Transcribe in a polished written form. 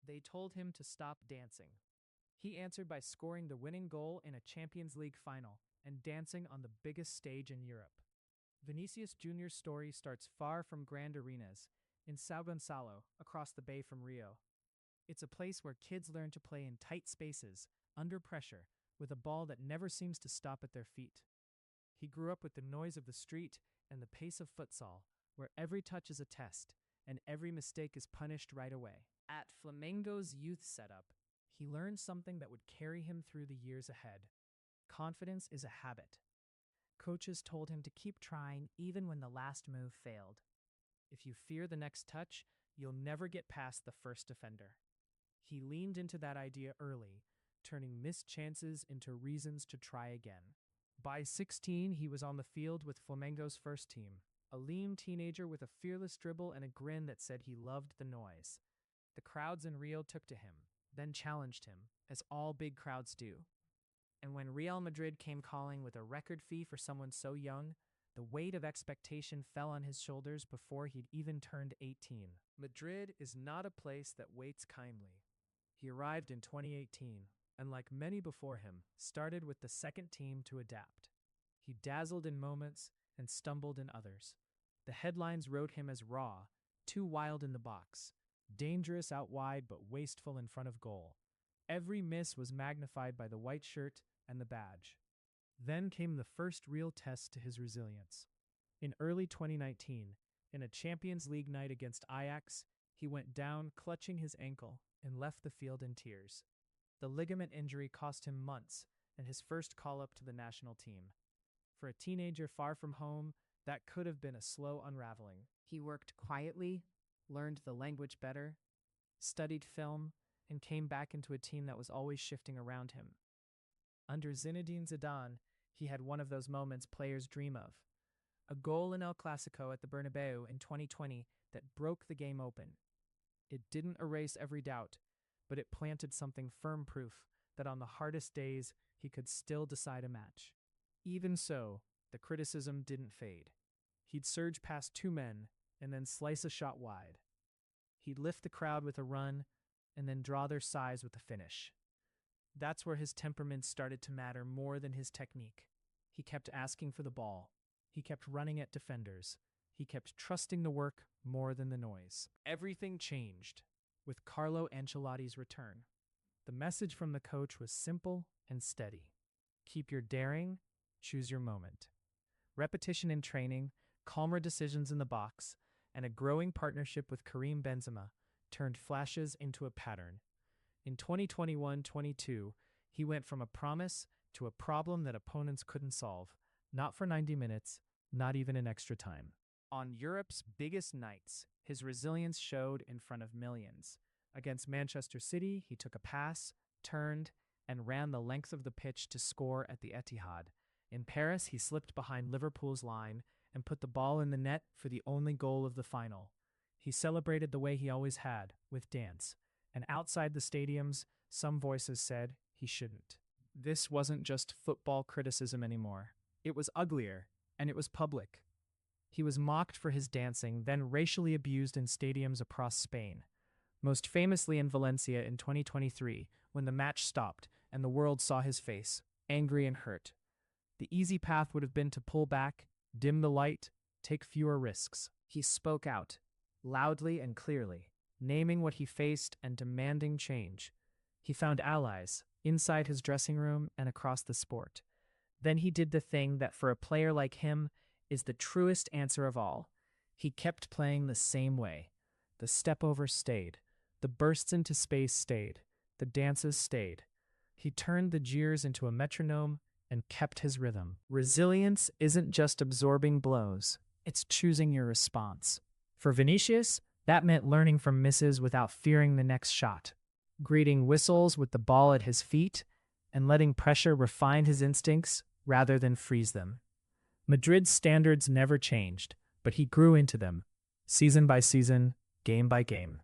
They told him to stop dancing. He answered by scoring the winning goal in a Champions League final and dancing on the biggest stage in Europe. Vinicius Jr.'s story starts far from grand arenas, in São Gonçalo, across the bay from Rio. It's a place where kids learn to play in tight spaces, under pressure, with a ball that never seems to stop at their feet. He grew up with the noise of the street and the pace of futsal, where every touch is a test, and every mistake is punished right away. At Flamengo's youth setup, he learned something that would carry him through the years ahead. Confidence is a habit. Coaches told him to keep trying even when the last move failed. If you fear the next touch, you'll never get past the first defender. He leaned into that idea early, turning missed chances into reasons to try again. By 16, he was on the field with Flamengo's first team, a lean teenager with a fearless dribble and a grin that said he loved the noise. The crowds in Rio took to him, then challenged him, as all big crowds do. And when Real Madrid came calling with a record fee for someone so young, the weight of expectation fell on his shoulders before he'd even turned 18. Madrid is not a place that waits kindly. He arrived in 2018, and like many before him, started with the second team to adapt. He dazzled in moments and stumbled in others. The headlines wrote him as raw, too wild in the box, dangerous out wide but wasteful in front of goal. Every miss was magnified by the white shirt and the badge. Then came the first real test to his resilience. In early 2019, in a Champions League night against Ajax, he went down clutching his ankle and left the field in tears. The ligament injury cost him months and his first call-up to the national team. For a teenager far from home, that could have been a slow unraveling. He worked quietly, learned the language better, studied film, and came back into a team that was always shifting around him. Under Zinedine Zidane, he had one of those moments players dream of. A goal in El Clasico at the Bernabeu in 2020 that broke the game open. It didn't erase every doubt, but it planted something firm proof that on the hardest days he could still decide a match. Even so, the criticism didn't fade. He'd surge past two men and then slice a shot wide. He'd lift the crowd with a run and then draw their sighs with a finish. That's where his temperament started to matter more than his technique. He kept asking for the ball. He kept running at defenders. He kept trusting the work more than the noise. Everything changed with Carlo Ancelotti's return. The message from the coach was simple and steady. Keep your daring, choose your moment. Repetition in training, calmer decisions in the box, and a growing partnership with Karim Benzema turned flashes into a pattern. In 2021-22, he went from a promise to a problem that opponents couldn't solve, not for 90 minutes, not even in extra time. On Europe's biggest nights, his resilience showed in front of millions. Against Manchester City, he took a pass, turned, and ran the length of the pitch to score at the Etihad. In Paris, he slipped behind Liverpool's line and put the ball in the net for the only goal of the final. He celebrated the way he always had, with dance. And outside the stadiums, some voices said he shouldn't. This wasn't just football criticism anymore. It was uglier, and it was public. He was mocked for his dancing, then racially abused in stadiums across Spain. Most famously in Valencia in 2023, when the match stopped and the world saw his face, angry and hurt. The easy path would have been to pull back, dim the light, take fewer risks. He spoke out, loudly and clearly, naming what he faced and demanding change. He found allies, inside his dressing room and across the sport. Then he did the thing that for a player like him is the truest answer of all. He kept playing the same way. The step-overs stayed. The bursts into space stayed. The dances stayed. He turned the jeers into a metronome and kept his rhythm. Resilience isn't just absorbing blows. It's choosing your response. For Vinícius, that meant learning from misses without fearing the next shot, greeting whistles with the ball at his feet, and letting pressure refine his instincts rather than freeze them. Madrid's standards never changed, but he grew into them, season by season, game by game.